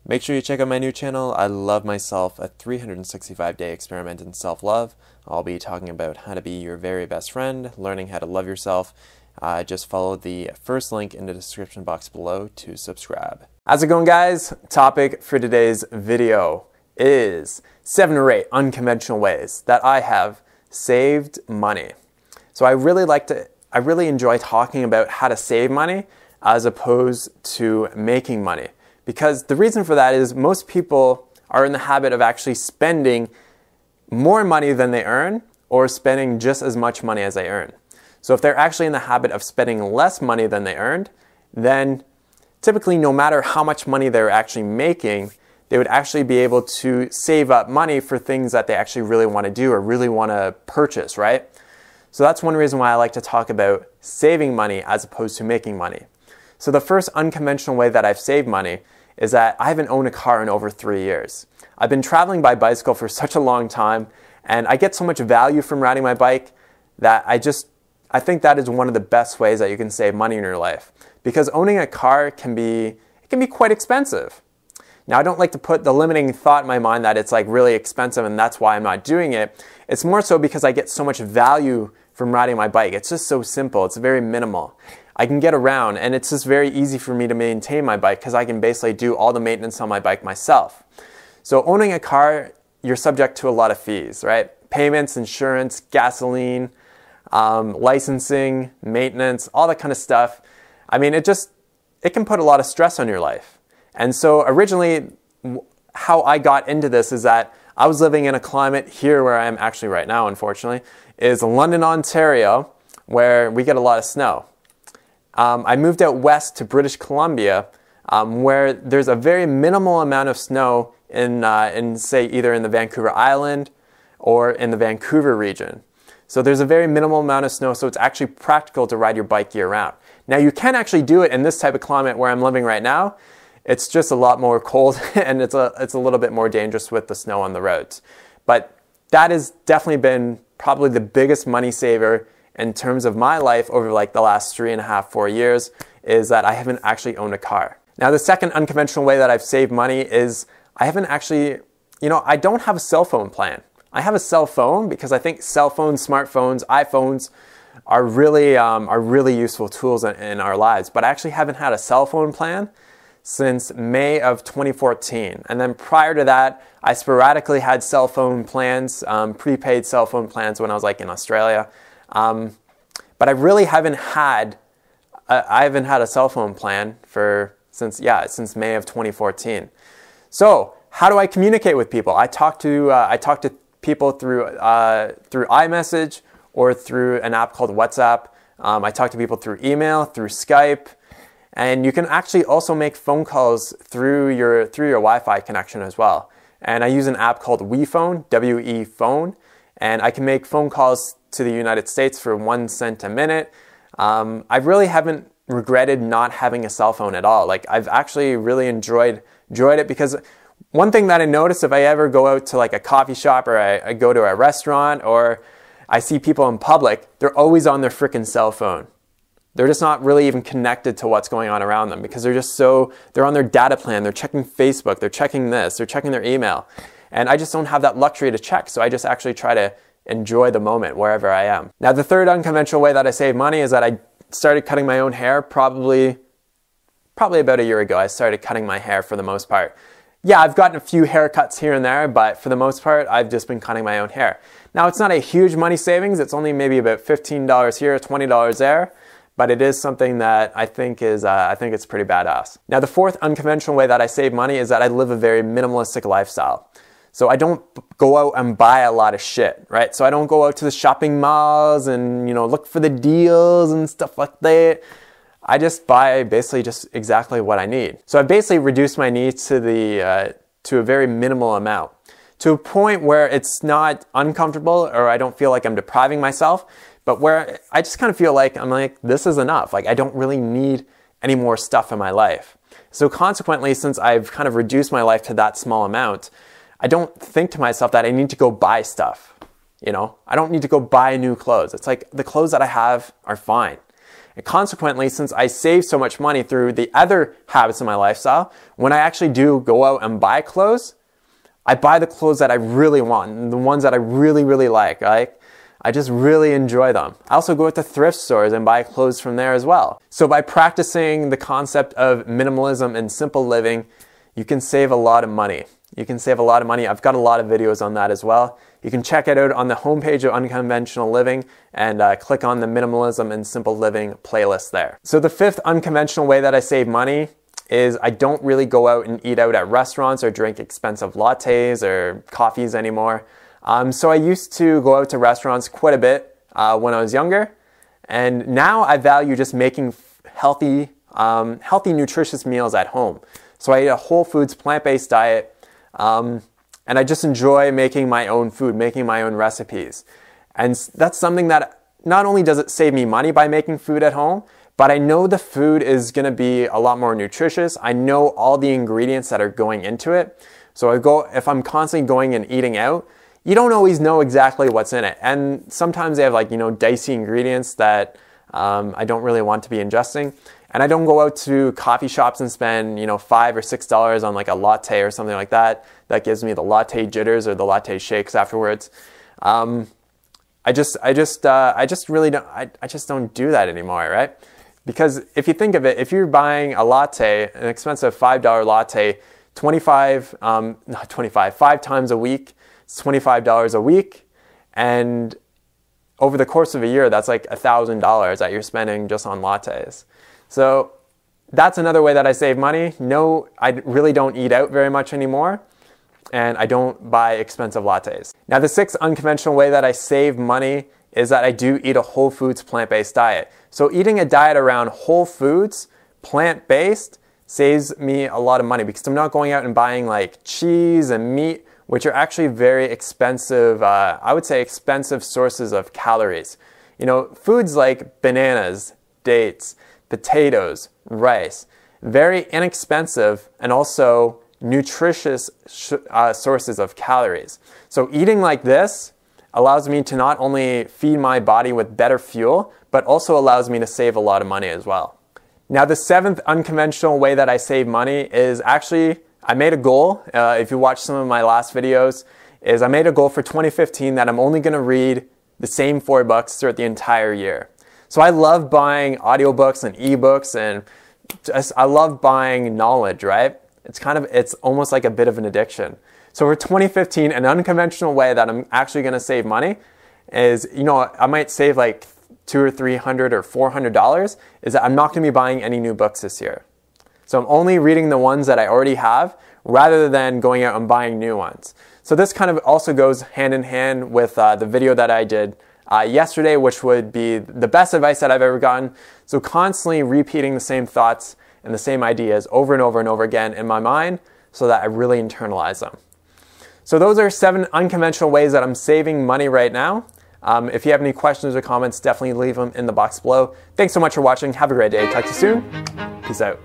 Make sure you check out my new channel, I Love Myself, a 365-day experiment in self-love. I'll be talking about how to be your very best friend, learning how to love yourself. Just follow the first link in the description box below to subscribe. How's it going, guys? Topic for today's video is 7 or 8 unconventional ways that I have saved money. So I really enjoy talking about how to save money as opposed to making money. Because the reason for that is most people are in the habit of actually spending more money than they earn or spending just as much money as they earn. So if they're actually in the habit of spending less money than they earned, then typically no matter how much money they're actually making, they would actually be able to save up money for things that they actually really want to do or really want to purchase, right? So that's one reason why I like to talk about saving money as opposed to making money. So the first unconventional way that I've saved money is that I haven't owned a car in over 3 years. I've been traveling by bicycle for such a long time, and I get so much value from riding my bike that I think that is one of the best ways that you can save money in your life. Because owning a car can be quite expensive. Now, I don't like to put the limiting thought in my mind that it's like really expensive and that's why I'm not doing it. It's more so because I get so much value from riding my bike. It's just so simple. It's very minimal. I can get around, and it's just very easy for me to maintain my bike because I can basically do all the maintenance on my bike myself. So owning a car, you're subject to a lot of fees, right? Payments, insurance, gasoline, licensing, maintenance, all that kind of stuff. I mean, it can put a lot of stress on your life. And so originally, how I got into this is that I was living in a climate here where I am actually right now, unfortunately, is London, Ontario, where we get a lot of snow. I moved out west to British Columbia, where there's a very minimal amount of snow in say, either in the Vancouver Island or in the Vancouver region. So there's a very minimal amount of snow, so it's actually practical to ride your bike year-round. Now, you can actually do it in this type of climate where I'm living right now. It's just a lot more cold, and it's a little bit more dangerous with the snow on the roads. But that has definitely been probably the biggest money saver in terms of my life over like the last 3.5, 4 years, is that I haven't actually owned a car. Now, the second unconventional way that I've saved money is I haven't actually, I don't have a cell phone plan. I have a cell phone because I think cell phones, smartphones, iPhones are really useful tools in our lives. But I actually haven't had a cell phone plan since May of 2014. And then prior to that, I sporadically had cell phone plans, prepaid cell phone plans when I was like in Australia. But I really haven't had a cell phone plan since May of 2014. So how do I communicate with people? I talk to people through iMessage or through an app called WhatsApp. I talk to people through email, through Skype, and you can actually also make phone calls through your Wi-Fi connection as well. And I use an app called WePhone, W-E Phone, and I can make phone calls to the United States for 1 cent a minute. I really haven't regretted not having a cell phone at all. Like, I've actually really enjoyed it, because one thing that I notice if I ever go out to like a coffee shop or I go to a restaurant or I see people in public, they're always on their freaking cell phone. They're just not really even connected to what's going on around them because they're on their data plan, they're checking Facebook, they're checking this, they're checking their email. And I just don't have that luxury to check, so I just actually try to enjoy the moment wherever I am. Now, the third unconventional way that I save money is that I started cutting my own hair probably about a year ago. I started cutting my hair for the most part. Yeah, I've gotten a few haircuts here and there, but for the most part, I've just been cutting my own hair. Now, it's not a huge money savings. It's only maybe about $15 here, $20 there, but it is something that I think it's pretty badass. Now, the fourth unconventional way that I save money is that I live a very minimalistic lifestyle. So I don't go out and buy a lot of shit, right? So I don't go out to the shopping malls and, look for the deals and stuff like that. I just buy basically just exactly what I need. So I've basically reduced my needs to a very minimal amount, to a point where it's not uncomfortable or I don't feel like I'm depriving myself, but where I just kind of feel like this is enough. Like, I don't really need any more stuff in my life. So consequently, since I've kind of reduced my life to that small amount, I don't think to myself that I need to go buy stuff. I don't need to go buy new clothes. It's like the clothes that I have are fine. And consequently, since I save so much money through the other habits of my lifestyle, when I actually do go out and buy clothes, I buy the clothes that I really want, and the ones that I really, really like. I just really enjoy them. I also go to thrift stores and buy clothes from there as well. So by practicing the concept of minimalism and simple living, you can save a lot of money. You can save a lot of money. I've got a lot of videos on that as well. You can check it out on the homepage of Unconventional Living and click on the Minimalism and Simple Living playlist there. So the fifth unconventional way that I save money is I don't really go out and eat out at restaurants or drink expensive lattes or coffees anymore. So I used to go out to restaurants quite a bit when I was younger, and now I value just making healthy, nutritious meals at home. So I eat a whole foods, plant-based diet, and I just enjoy making my own food, making my own recipes. And that's something that not only does it save me money by making food at home, but I know the food is going to be a lot more nutritious. I know all the ingredients that are going into it. So if I'm constantly going and eating out, you don't always know exactly what's in it. And sometimes they have dicey ingredients that I don't really want to be ingesting. And I don't go out to coffee shops and spend $5 or $6 on a latte or something like that. That gives me the latte jitters or the latte shakes afterwards. I just don't do that anymore, right? Because if you think of it, if you're buying a latte, an expensive $5 latte, 5 times a week, it's $25 a week, and over the course of a year, that's like $1,000 that you're spending just on lattes. So that's another way that I save money. No, I really don't eat out very much anymore, and I don't buy expensive lattes. Now, the sixth unconventional way that I save money is that I do eat a whole foods plant-based diet. So eating a diet around whole foods, plant-based, saves me a lot of money because I'm not going out and buying cheese and meat, which are actually very expensive, I would say expensive sources of calories. Foods like bananas, dates, potatoes, rice, very inexpensive and also nutritious sources of calories. So eating like this allows me to not only feed my body with better fuel, but also allows me to save a lot of money as well. Now, the seventh unconventional way that I save money is actually, I made a goal, if you watch some of my last videos, is I made a goal for 2015 that I'm only going to read the same 4 books throughout the entire year. So I love buying audiobooks and ebooks, and I love buying knowledge, right? It's almost like a bit of an addiction. So for 2015, an unconventional way that I'm actually going to save money is, I might save like $200 or $300 or $400, is that I'm not going to be buying any new books this year. So I'm only reading the ones that I already have rather than going out and buying new ones. So this kind of also goes hand in hand with the video that I did yesterday, which would be the best advice that I've ever gotten. So constantly repeating the same thoughts and the same ideas over and over and over again in my mind so that I really internalize them. So those are 7 unconventional ways that I'm saving money right now. If you have any questions or comments, definitely leave them in the box below. Thanks so much for watching. Have a great day. Talk to you soon. Peace out.